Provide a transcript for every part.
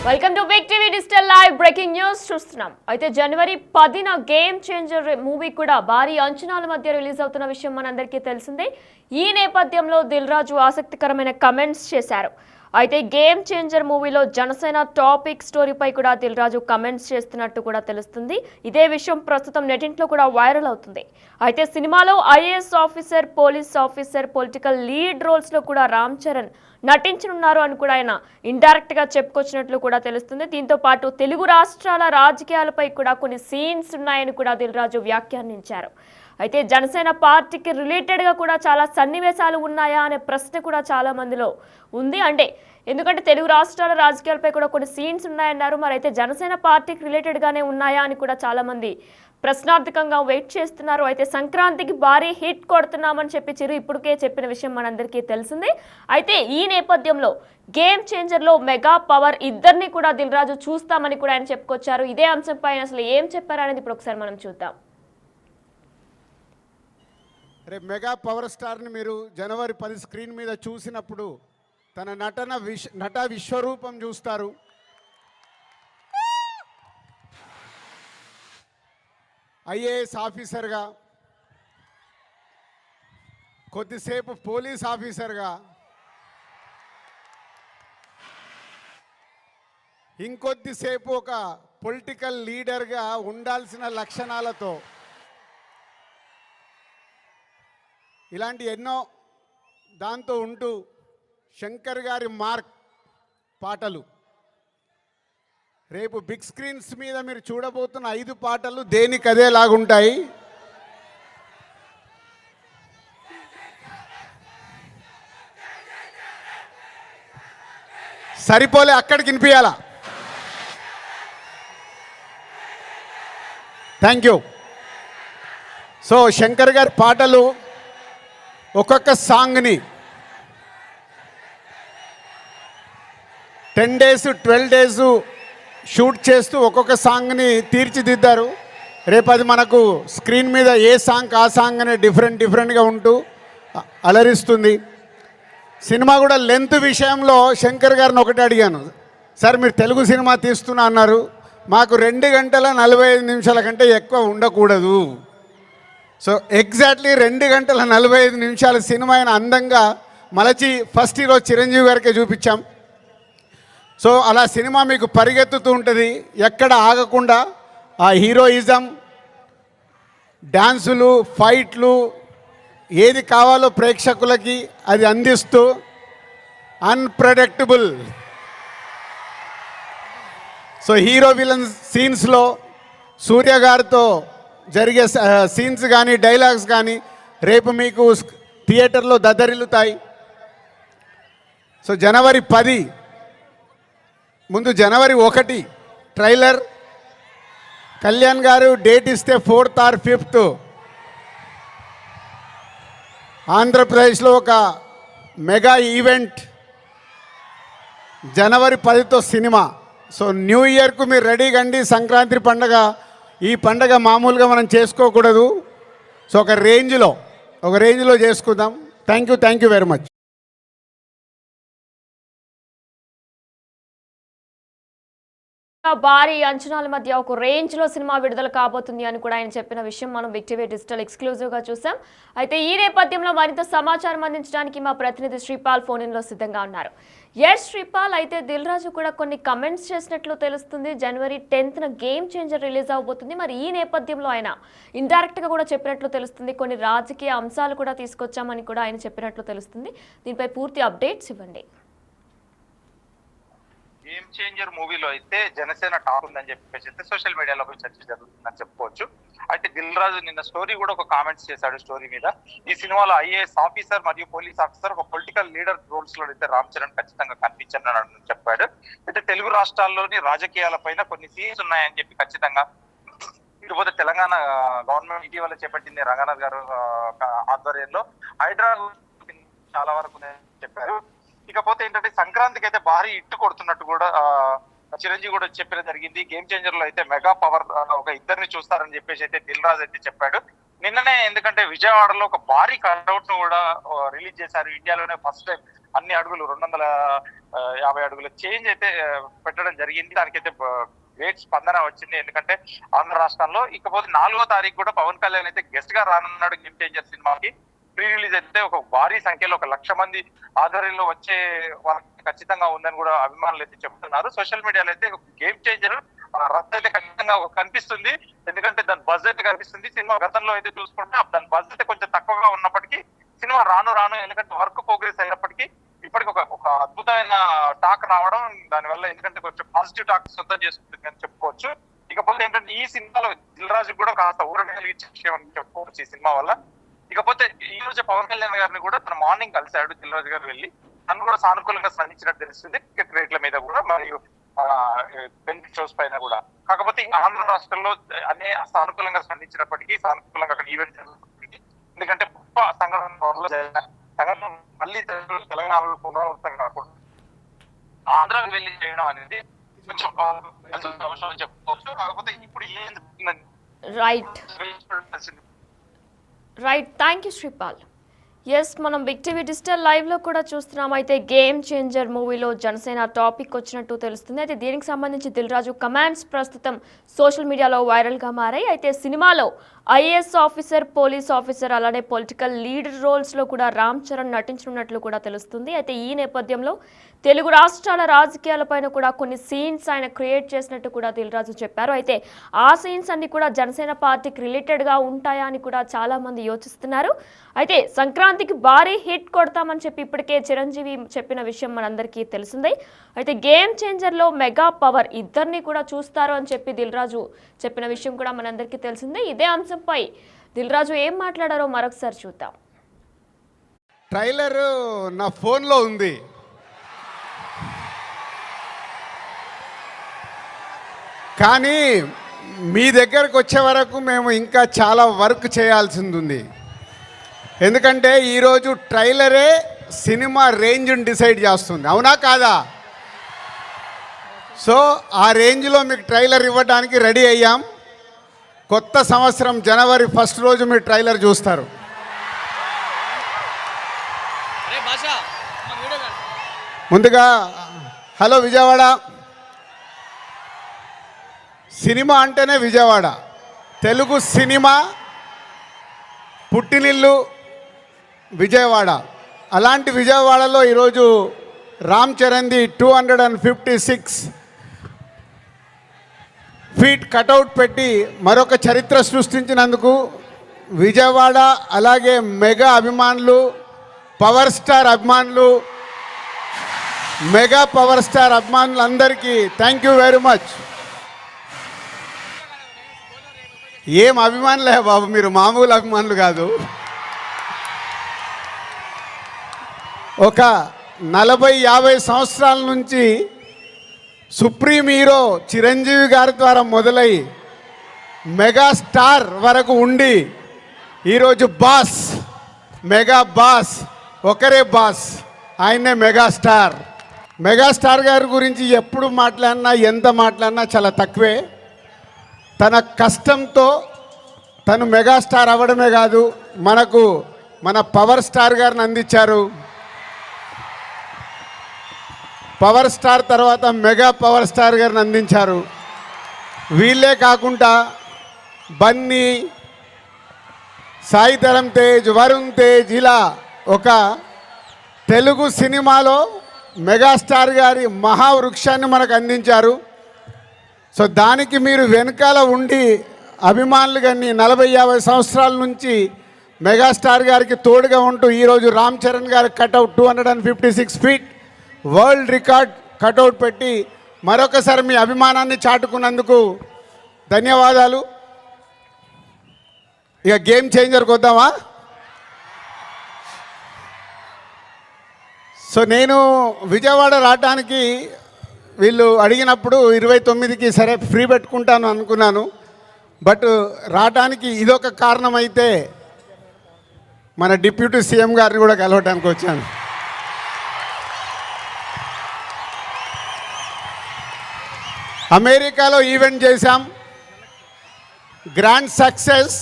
Welcome to big TV digital live breaking news చూస్తున్నాం. అయితే జనవరి 10న గేమ్ చేంజర్ మూవీ కూడా భారీ అంచనాల మధ్య రిలీజ్ అవుతున్న విషయం మనందరికీ తెలిసిందే. ఈ నేపథ్యంలో దిల్ రాజు ఆసక్తికరమైన కమెంట్స్ చేశారు. అయితే గేమ్ చేంజర్ మూవీలో జనసేన టాపిక్ స్టోరీపై కూడా దిల్ రాజు కమెంట్స్ చేస్తున్నట్టు కూడా తెలుస్తుంది. ఇదే విషయం ప్రస్తుతం నెటింట్లో కూడా వైరల్ అవుతుంది. అయితే సినిమాలో IAS officer, police officer, political lead roles లో కూడా రామ్ చరణ్ నటించనున్నారు అని కూడా ఆయన ఇండైరెక్ట్ గా చెప్పుకొచ్చినట్లు కూడా తెలుస్తుంది. దీంతో పాటు తెలుగు రాష్ట్రాల రాజకీయాలపై కూడా కొన్ని సీన్స్ ఉన్నాయని కూడా దిల్ రాజు వ్యాఖ్యానించారు. అయితే జనసేన పార్టీకి రిలేటెడ్ గా కూడా చాలా సన్నివేశాలు ఉన్నాయా అనే ప్రశ్న కూడా చాలా మందిలో ఉంది. ఎందుకంటే తెలుగు రాష్ట్రాల రాజకీయాలపై కూడా కొన్ని సీన్స్ ఉన్నాయన్నారు. మరి అయితే జనసేన పార్టీకి రిలేటెడ్ గానే ఉన్నాయా అని కూడా చాలా మంది ప్రశ్నార్థకంగా వెయిట్ చేస్తున్నారు. అయితే సంక్రాంతికి భారీ హిట్ కొడుతున్నామని చెప్పి చిరు ఇప్పటికే చెప్పిన విషయం మనందరికీ తెలిసిందే. అయితే ఈ నేపథ్యంలో గేమ్ చేంజర్ లో మెగా పవర్ ఇద్దరిని కూడా దిల్ రాజు చూస్తామని కూడా ఆయన చెప్పుకొచ్చారు. ఇదే అంశంపై అసలు ఏం చెప్పారనేది ఇప్పుడు ఒకసారి మనం చూద్దాం. రేపు మెగా పవర్ స్టార్ని మీరు జనవరి 10 స్క్రీన్ మీద చూసినప్పుడు తన నట విశ్వరూపం చూస్తారు. ఐఏఎస్ ఆఫీసర్గా, కొద్దిసేపు పోలీస్ ఆఫీసర్గా, ఇంకొద్దిసేపు ఒక పొలిటికల్ లీడర్గా ఉండాల్సిన లక్షణాలతో ఇలాంటి ఎన్నో దాంతో ఉంటూ శంకర్ గారి మార్క్ పాటలు రేపు బిగ్ స్క్రీన్స్ మీద మీరు చూడబోతున్న 5 పాటలు దేనికదేలాగుంటాయి. సరిపోలే, అక్కడికి వినిపించాలా. Thank you. సో శంకర్ గారి పాటలు ఒక్కొక్క సాంగ్ని 10 days 12 days షూట్ చేస్తూ ఒక్కొక్క సాంగ్ని తీర్చిదిద్దారు. రేపు అది మనకు స్క్రీన్ మీద ఏ సాంగ్ ఆ సాంగ్ అనే డిఫరెంట్గా ఉంటూ అలరిస్తుంది. సినిమా కూడా లెంత్ విషయంలో శంకర్ గారిని ఒకటి అడిగాను, సార్ మీరు తెలుగు సినిమా తీస్తున్నా అన్నారు, మాకు 2 గంటల 45 నిమిషాల కంటే ఎక్కువ ఉండకూడదు. సో ఎగ్జాక్ట్లీ 2 గంటల 45 నిమిషాల సినిమా అయిన అందంగా మలచి ఫస్ట్ ఈరోజు చిరంజీవి గారికే చూపించాం. సో అలా సినిమా మీకు పరిగెత్తుతూ ఉంటుంది, ఎక్కడ ఆగకుండా ఆ హీరోయిజం, డ్యాన్సులు, ఫైట్లు, ఏది కావాలో ప్రేక్షకులకి అది అందిస్తూ అన్ప్రెడిక్టబుల్. సో హీరో విలన్ సీన్స్లో సూర్య గారితో జరిగే సీన్స్ కానీ డైలాగ్స్ కానీ రేపు మీకు థియేటర్లో దద్దరిల్లుతాయి. సో జనవరి 10 ముందు జనవరి 1 ట్రైలర్, కళ్యాణ్ గారు డేట్ ఇస్తే 4th or 5th ఆంధ్రప్రదేశ్లో ఒక మెగా ఈవెంట్, జనవరి 10తో సినిమా. సో న్యూ ఇయర్కు మీరు రెడీగా అండి. సంక్రాంతి పండగ, ఈ పండగ మామూలుగా మనం చేసుకోకూడదు. సో ఒక రేంజ్లో చేసుకుందాం. Thank you very much. భారీ అంచనాల మధ్య ఒక రేంజ్ లో సినిమా విడుదల కాబోతుంది అని కూడా ఆయన చెప్పిన విషయం మనం బిగ్ టీవీ డిజిటల్ ఎక్స్క్లూజివ్ గా చూసాం. అయితే ఈ నేపథ్యంలో మరింత సమాచారం అందించడానికి మా ప్రతినిధి శ్రీపాల్ ఫోన్ ఇన్ లో సిద్ధంగా ఉన్నారు. ఎస్ శ్రీపాల్, అయితే దిల్ రాజు కూడా కొన్ని కమెంట్స్ చేసినట్లు తెలుస్తుంది. జనవరి 10న గేమ్ చేంజర్ రిలీజ్ అవబోతుంది. మరి ఈ నేపథ్యంలో ఆయన ఇండైరెక్ట్ గా కూడా చెప్పినట్లు తెలుస్తుంది. కొన్ని రాజకీయ అంశాలు కూడా తీసుకొచ్చామని కూడా ఆయన చెప్పినట్లు తెలుస్తుంది. దీనిపై పూర్తి అప్డేట్స్ ఇవ్వండి. గేమ్ చేంజర్ మూవీలో అయితే జనసేన టాప్ ఉందని చెప్పేసి అయితే సోషల్ మీడియాలో చర్చ జరుగుతుందని చెప్పుకోవచ్చు. అయితే దిల్ రాజు నిన్న స్టోరీ కూడా ఒక కామెంట్స్ చేశాడు స్టోరీ మీద. ఈ సినిమాలో ఐఏఎస్ ఆఫీసర్ మరియు పోలీస్ ఆఫీసర్, ఒక పొలిటికల్ లీడర్ రోల్స్ లో అయితే రామ్ చరణ్ ఖచ్చితంగా కనిపించని చెప్పాడు. అయితే తెలుగు రాష్ట్రాల్లోని రాజకీయాల పైన కొన్ని సీన్స్ ఉన్నాయని చెప్పి ఖచ్చితంగా, ఇకపోతే తెలంగాణ గవర్నమెంట్ ఇటీవల చేపట్టింది రంగనాథ్ గారు ఆధ్వర్యంలో హైడ్రా చాలా వరకు చెప్పారు. ఇకపోతే ఏంటంటే సంక్రాంతికి అయితే భారీ ఇట్టు కొడుతున్నట్టు కూడా చిరంజీవి కూడా చెప్పడం జరిగింది. గేమ్ చేంజర్ లో అయితే మెగా పవర్ ఒక ఇద్దరిని చూస్తారని చెప్పేసి అయితే దిల్ రాజు అయితే చెప్పాడు. నిన్ననే ఎందుకంటే విజయవాడలో ఒక భారీ కట్అవుట్ ను కూడా రిలీజ్ చేశారు. ఇండియాలోనే ఫస్ట్ టైం అన్ని అడుగులు 200 50 అడుగుల చేంజ్ అయితే పెట్టడం జరిగింది. దానికైతే గ్రేట్ స్పందన వచ్చింది. ఎందుకంటే ఆంధ్ర రాష్ట్రంలో ఇకపోతే 4వ తారీఖు కూడా పవన్ కళ్యాణ్ అయితే గెస్ట్ గా రానున్నాడు గేమ్ చేంజర్ సినిమాకి. ప్రీ రిలీజ్ అయితే ఒక భారీ సంఖ్యలో 1 లక్ష మంది ఆధ్వర్యంలో వచ్చే వాళ్ళకి ఖచ్చితంగా ఉందని కూడా అభిమానులు అయితే చెప్తున్నారు. సోషల్ మీడియాలో అయితే గేమ్ చేంజర్ రద్దు అయితే ఖచ్చితంగా కనిపిస్తుంది. ఎందుకంటే దాని బజ్ అయితే కనిపిస్తుంది. సినిమా గతంలో అయితే చూసుకుంటే దాని బజ్ అయితే కొంచెం తక్కువగా ఉన్నప్పటికీ సినిమా రాను ఎందుకంటే వర్క్ ప్రోగ్రెస్ అయినప్పటికీ ఇప్పటికి ఒక అద్భుతమైన టాక్ రావడం దానివల్ల ఎందుకంటే కొంచెం పాజిటివ్ టాక్ సొంతం చేసుకుంటుంది అని చెప్పుకోవచ్చు. ఇకపోతే ఏంటంటే ఈ సినిమాలో దిల్ రాజు కూడా కాస్త ఊరట కలిగించే విషయం అని చెప్పుకోవచ్చు ఈ సినిమా వల్ల. ఇకపోతే ఈ రోజు పవన్ కళ్యాణ్ గారిని కూడా తన మార్నింగ్ కలిశాడు దిల్ రాజు గారు వెళ్ళి. తను కూడా సానుకూలంగా స్పందించినట్టు తెలుస్తుంది. టికెట్ రేట్ల మీద కూడా మరియు బెనిఫిట్ షోస్ పైన కూడా. కాకపోతే ఆంధ్ర రాష్ట్రంలో అనే సానుకూలంగా స్పందించినప్పటికీ సానుకూలంగా అక్కడ ఈవెంట్ జరుగుతుంది. ఎందుకంటే సంఘటన మళ్ళీ తెలంగాణలో పునరావృతం కాకుండా ఆంధ్రాకి వెళ్ళి చేయడం అనేది కొంచెం అవసరం చెప్పుకోవచ్చు. కాకపోతే ఇప్పుడు ఏం right thank you Sripal. Yes, మనం బిగ్ టీవీ డిజిటల్ లైవ్లో కూడా చూస్తున్నాం. అయితే గేమ్ చేంజర్ మూవీలో జనసేన టాపిక్ వచ్చినట్టు తెలుస్తుంది. అయితే దీనికి సంబంధించి దిల్ రాజు కమాండ్స్ ప్రస్తుతం సోషల్ మీడియాలో వైరల్గా మారాయి. అయితే సినిమాలో ఐఏఎస్ ఆఫీసర్, పోలీస్ ఆఫీసర్, అలానే పొలిటికల్ లీడర్ రోల్స్లో కూడా రామ్ చరణ్ నటించనున్నట్లు కూడా తెలుస్తుంది. అయితే ఈ నేపథ్యంలో తెలుగు రాష్ట్రాల రాజకీయాలపైన కూడా కొన్ని సీన్స్ ఆయన క్రియేట్ చేసినట్టు కూడా దిల్ రాజు చెప్పారు. అయితే ఆ సీన్స్ అన్ని కూడా జనసేన పార్టీకి రిలేటెడ్గా ఉంటాయా అని కూడా చాలామంది యోచిస్తున్నారు. అయితే సంక్రాంతికి భారీ హిట్ కొడతామని చెప్పి ఇప్పటికే చిరంజీవి చెప్పిన విషయం మనందరికీ తెలిసిందే. అయితే గేమ్ చేంజర్లో మెగా పవర్ ఇద్దరిని కూడా చూస్తారు అని చెప్పి దిల్ రాజు చెప్పిన విషయం కూడా మనందరికీ తెలిసిందే. ఇదే అంశంపై దిల్ రాజు ఏం మాట్లాడారో మరొకసారి చూద్దాం. ట్రైలర్ నా ఫోన్లో ఉంది. కానీ మీ దగ్గరకు వచ్చే వరకు మేము ఇంకా చాలా వర్క్ చేయాల్సింది ఉంది. ఎందుకంటే ఈరోజు ట్రైలరే సినిమా రేంజ్ని డిసైడ్ చేస్తుంది, అవునా కాదా? సో ఆ రేంజ్లో మీకు ట్రైలర్ ఇవ్వడానికి రెడీ అయ్యాం. కొత్త సంవత్సరం జనవరి 1 రోజు మీరు ట్రైలర్ చూస్తారు. ముందుగా హలో విజయవాడ. సినిమా అంటేనే విజయవాడ. తెలుగు సినిమా పుట్టినిల్లు విజయవాడ. అలాంటి విజయవాడలో ఈరోజు రామ్ చరణ్ది 256 ఫీట్ కటౌట్ పెట్టి మరొక చరిత్ర సృష్టించినందుకు విజయవాడ అలాగే మెగా అభిమానులు, పవర్ స్టార్ అభిమానులు, మెగా పవర్ స్టార్ అభిమానులు అందరికీ థ్యాంక్ యూ వెరీ మచ్. ఏం అభిమానులే బాబు, మీరు మామూలు అభిమానులు కాదు. ఒక 40-50 సంవత్సరాల నుంచి సుప్రీం హీరో చిరంజీవి గారి ద్వారా మొదలై మెగాస్టార్ వరకు ఉండి ఈరోజు బాస్, మెగా బాస్, ఒకరే బాస్, ఆయనే మెగాస్టార్. మెగాస్టార్ గారి గురించి ఎప్పుడు మాట్లాడినా ఎంత మాట్లాడినా చాలా తక్కువే. తన కష్టంతో తను మెగాస్టార్ అవ్వడమే కాదు, మనకు మన పవర్ స్టార్ గారిని అందించారు. పవర్ స్టార్ తర్వాత మెగా పవర్ స్టార్ గారిని అందించారు. వీళ్ళే కాకుండా బన్నీ, సాయి ధరమ్ తేజ్, వరుణ్ తేజ్, ఇలా ఒక తెలుగు సినిమాలో మెగాస్టార్ గారి మహావృక్షాన్ని మనకు అందించారు. సో దానికి మీరు వెనకాల ఉండి అభిమానులు కానీ 40-50 సంవత్సరాల నుంచి మెగాస్టార్ గారికి తోడుగా ఉంటూ ఈరోజు రామ్ చరణ్ గారి cutout 256 feet world record cutout పెట్టి మరొకసారి మీ అభిమానాన్ని చాటుకున్నందుకు ధన్యవాదాలు. ఇక గేమ్ చేంజర్కి వద్దామా? సో నేను విజయవాడ రావడానికి వీళ్ళు అడిగినప్పుడు 29కి సరే ఫ్రీ పెట్టుకుంటాను అనుకున్నాను. బట్ రావడానికి ఇదొక కారణం అయితే మన డిప్యూటీ సీఎం గారిని కూడా కలవటానికి వచ్చాను. అమెరికాలో ఈవెంట్ చేశాం, గ్రాండ్ సక్సెస్.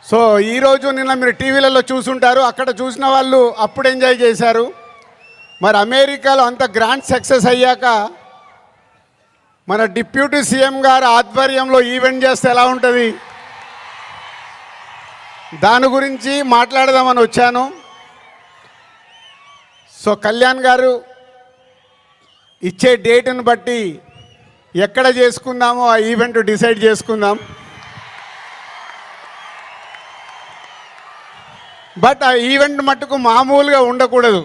సో ఈరోజు నిన్న మీరు టీవీలలో చూసుంటారు, అక్కడ చూసిన వాళ్ళు అప్పుడు ఎంజాయ్ చేశారు. మరి అమెరికాలో అంత గ్రాండ్ సక్సెస్ అయ్యాక మన డిప్యూటీ సీఎం గారు ఆధ్వర్యంలో ఈవెంట్ చేస్తే ఎలా ఉంటుంది? దాని గురించి మాట్లాడదామని వచ్చాను. సో కళ్యాణ్ గారు ఇచ్చే డేట్ని బట్టి ఎక్కడ చేసుకుందామో ఆ ఈవెంట్ డిసైడ్ చేసుకుందాం. బట్ ఆ ఈవెంట్ మట్టుకు మామూలుగా ఉండకూడదు.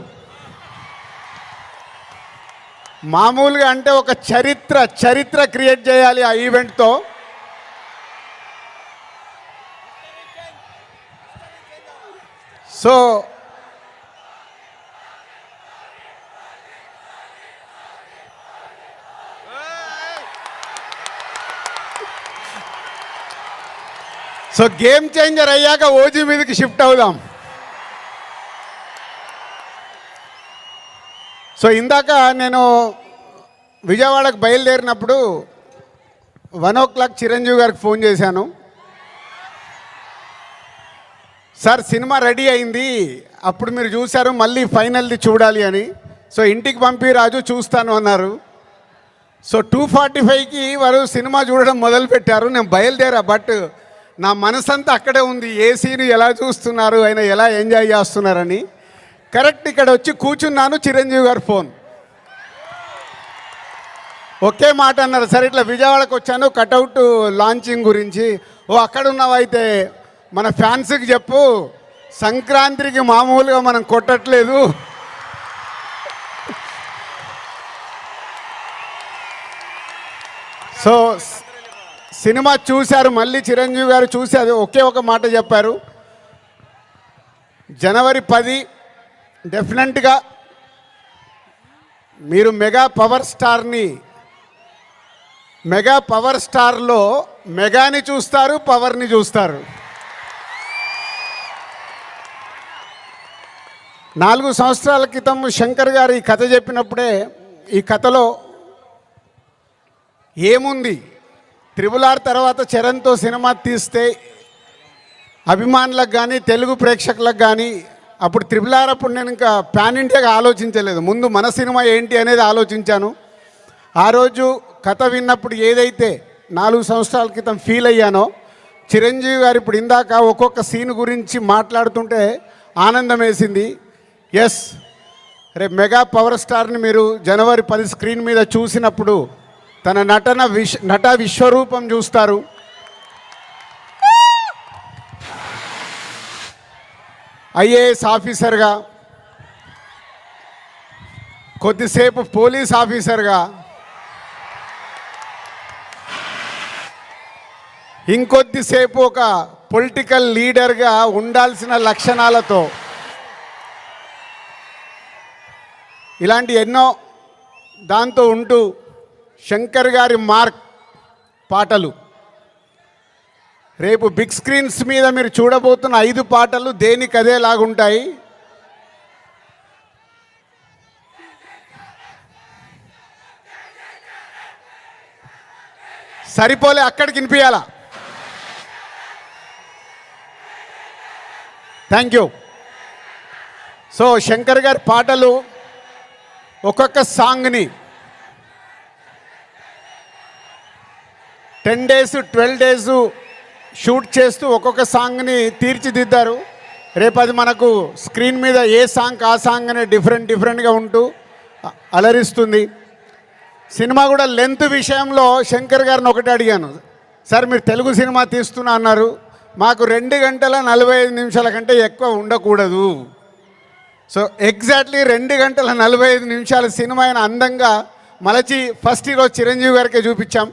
మామూలుగా అంటే ఒక చరిత్ర క్రియేట్ చేయాలి ఆ ఈవెంట్తో. సో గేమ్ చేంజర్ అయ్యాక ఓజీ మీదకి షిఫ్ట్ అవుదాం. సో ఇందాక నేను విజయవాడకు బయలుదేరినప్పుడు 1 o'clock చిరంజీవి గారికి ఫోన్ చేశాను. సార్ సినిమా రెడీ అయింది, అప్పుడు మీరు చూశారు, మళ్ళీ ఫైనల్ది చూడాలి అని. సో ఇంటికి పంపి రాజు చూస్తాను అన్నారు. సో 2:45కి వారు సినిమా చూడడం మొదలుపెట్టారు. నేను బయలుదేరా, బట్ నా మనసంతా అక్కడే ఉంది. ఏ సీన్ ఎలా చూస్తున్నారు, ఆయన ఎలా ఎంజాయ్ చేస్తున్నారని. కరెక్ట్ ఇక్కడ వచ్చి కూర్చున్నాను, చిరంజీవి గారు ఫోన్. ఒకే మాట అన్నారు, సరే ఇట్లా విజయవాడకు వచ్చాను కటౌట్ లాంచింగ్ గురించి. ఓ అక్కడ ఉన్నావైతే మన ఫ్యాన్స్కి చెప్పు, సంక్రాంతికి మామూలుగా మనం కొట్టట్లేదు. సో సినిమా చూశారు, మళ్ళీ చిరంజీవి గారు చూసి అది ఒకే ఒక మాట చెప్పారు, January 10 డెఫినెట్గా మీరు మెగా పవర్ స్టార్లో మెగాని చూస్తారు, పవర్ని చూస్తారు. 4 సంవత్సరాల క్రితం శంకర్ గారు ఈ కథ చెప్పినప్పుడే, ఈ కథలో ఏముంది, RRR తర్వాత చరణ్తో సినిమా తీస్తే అభిమానులకు కానీ తెలుగు ప్రేక్షకులకు కానీ, అప్పుడు RRR అప్పుడు నేను ఇంకా పాన్ ఇండియాగా ఆలోచించలేదు, ముందు మన సినిమా ఏంటి అనేది ఆలోచించాను. ఆ రోజు కథ విన్నప్పుడు ఏదైతే 4 సంవత్సరాల క్రితం ఫీల్ అయ్యానో, చిరంజీవి గారు ఇప్పుడు ఇందాక ఒక్కొక్క సీన్ గురించి మాట్లాడుతుంటే ఆనందం వేసింది. ఎస్, రేపు మెగా పవర్ స్టార్ని మీరు January 10 స్క్రీన్ మీద చూసినప్పుడు తన నట విశ్వరూపం చూస్తారు. IAS ఆఫీసర్గా, కొద్దిసేపు పోలీస్ ఆఫీసర్గా, ఇంకొద్దిసేపు ఒక పొలిటికల్ లీడర్గా ఉండాల్సిన లక్షణాలతో, ఇలాంటి ఎన్నో దాంతో ఉంటూ శంకర్ గారి మార్క్ పాటలు, రేపు బిగ్ స్క్రీన్స్ మీద మీరు చూడబోతున్న 5 పాటలు దేనికదేలాగుంటాయి. సరిపోలే, అక్కడికి వినిపించాలా. Thank you. సో శంకర్ గారి పాటలు ఒక్కొక్క సాంగ్ని 10 days 12 days షూట్ చేస్తూ ఒక్కొక్క సాంగ్ని తీర్చిదిద్దారు. రేపు అది మనకు స్క్రీన్ మీద ఏ సాంగ్ ఆ సాంగ్ అనే డిఫరెంట్గా ఉంటూ అలరిస్తుంది. సినిమా కూడా లెంత్ విషయంలో శంకర్ గారిని ఒకటి అడిగాను, సార్ మీరు తెలుగు సినిమా తీస్తున్నా అన్నారు, మాకు 2 గంటల 45 నిమిషాల కంటే ఎక్కువ ఉండకూడదు. సో ఎగ్జాక్ట్లీ 2 గంటల 45 నిమిషాల సినిమా అయిన అందంగా మలచి ఫస్ట్ ఈరోజు చిరంజీవి గారికే చూపించాం.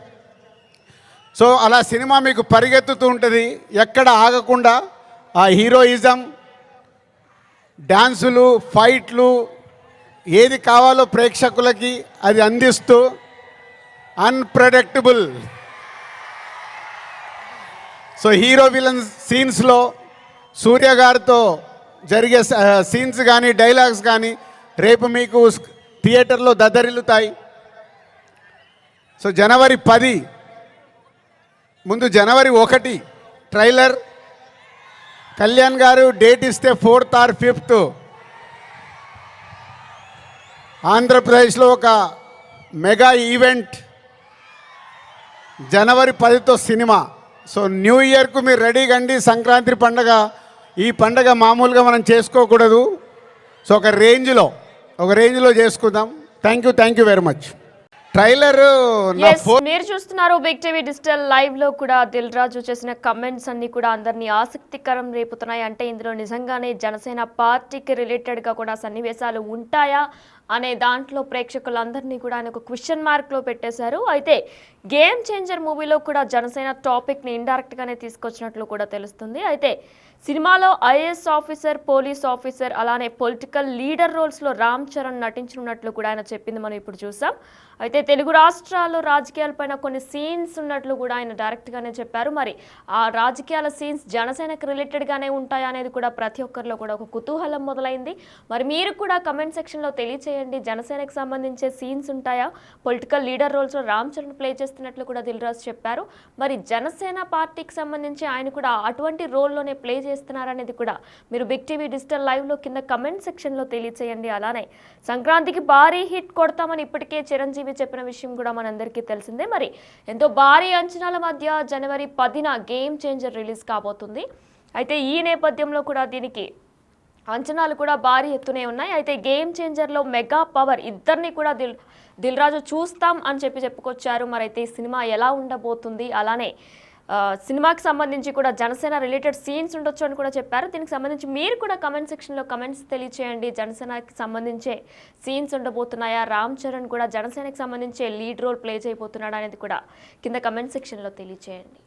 సో అలా సినిమా మీకు పరిగెత్తుతూ ఉంటుంది, ఎక్కడ ఆగకుండా ఆ హీరోయిజం, డ్యాన్సులు, ఫైట్లు, ఏది కావాలో ప్రేక్షకులకి అది అందిస్తూ అన్ప్రెడిక్టబుల్. సో హీరో విలన్ సీన్స్లో సూర్య గారితో జరిగే సీన్స్ కానీ డైలాగ్స్ కానీ రేపు మీకు థియేటర్లో దద్దరిల్లుతాయి. సో January 10 ముందు January 1 ట్రైలర్, కళ్యాణ్ గారు డేట్ ఇస్తే 4th or 5th ఆంధ్రప్రదేశ్లో ఒక మెగా ఈవెంట్ జనవరి 10తో సినిమా. సో న్యూ ఇయర్కు మీరు రెడీగా అండి. సంక్రాంతి పండగ, ఈ పండగ మామూలుగా మనం చేసుకోకూడదు. సో ఒక రేంజ్లో చేసుకుందాం. Thank you very much. Trailer Yes, మీరు చూస్తున్నారు బిగ్ టీవీ డిజిటల్ లైవ్ లో కూడా దిల్ రాజు చేసిన కమెంట్స్ అన్ని కూడా అందరినీ ఆసక్తికరం రేపుతున్నాయి. అంటే ఇందులో నిజంగానే జనసేన పార్టీకి రిలేటెడ్ గా కూడా సన్నివేశాలు ఉంటాయా అనే దాంట్లో ప్రేక్షకులందరినీ కూడా ఆయన ఒక క్వశ్చన్ మార్క్ లో పెట్టేశారు. అయితే గేమ్ చేంజర్ మూవీలో కూడా జనసేన టాపిక్ ని ఇండైరెక్ట్ గానే తీసుకొచ్చినట్లు కూడా తెలుస్తుంది. అయితే సినిమాలో ఐఏఎస్ ఆఫీసర్, పోలీస్ ఆఫీసర్, అలానే పొలిటికల్ లీడర్ రోల్స్లో రామ్ చరణ్ నటించనున్నట్లు కూడా ఆయన చెప్పింది మనం ఇప్పుడు చూసాం. అయితే తెలుగు రాష్ట్రాల్లో రాజకీయాలపైన కొన్ని సీన్స్ ఉన్నట్లు కూడా ఆయన డైరెక్ట్గానే చెప్పారు. మరి ఆ రాజకీయాల సీన్స్ జనసేనకు రిలేటెడ్గానే ఉంటాయా అనేది కూడా ప్రతి ఒక్కరిలో కూడా ఒక కుతూహలం మొదలైంది. మరి మీరు కూడా కమెంట్ సెక్షన్లో తెలియచేయండి, జనసేనకు సంబంధించే సీన్స్ ఉంటాయా? పొలిటికల్ లీడర్ రోల్స్లో రామ్ చరణ్ ప్లే చేస్తున్నట్లు కూడా దిల్ రాజు చెప్పారు. మరి జనసేన పార్టీకి సంబంధించి ఆయన కూడా అటువంటి రోల్లోనే ప్లే చేస్తున్నారనేది కూడా మీరు బిగ్ టీవీ డిజిటల్ లైవ్లో కింద కమెంట్ సెక్షన్లో తెలియచేయండి. అలానే సంక్రాంతికి భారీ హిట్ కొడతామని ఇప్పటికే చిరంజీవి చెప్పిన విషయం కూడా మనందరికీ తెలిసిందే. మరి ఎంతో భారీ అంచనాల మధ్య జనవరి 10న గేమ్ చేంజర్ రిలీజ్ కాబోతుంది. అయితే ఈ నేపథ్యంలో కూడా దీనికి అంచనాలు కూడా భారీ ఎత్తునే ఉన్నాయి. అయితే గేమ్ చేంజర్లో మెగా పవర్ ఇద్దరిని కూడా దిల్ రాజు చూస్తాం అని చెప్పుకొచ్చారు. మరి అయితే ఈ సినిమా ఎలా ఉండబోతుంది, అలానే సినిమాకి సంబంధించి కూడా జనసేన రిలేటెడ్ సీన్స్ ఉండొచ్చు అని కూడా చెప్పారు. దీనికి సంబంధించి మీరు కూడా కమెంట్ సెక్షన్లో కమెంట్స్ తెలియచేయండి. జనసేనకి సంబంధించే సీన్స్ ఉండబోతున్నాయా? రామ్ చరణ్ కూడా జనసేనకి సంబంధించే లీడ్ రోల్ ప్లే చేయబోతున్నాడు అనేది కూడా కింద కమెంట్ సెక్షన్లో తెలియచేయండి.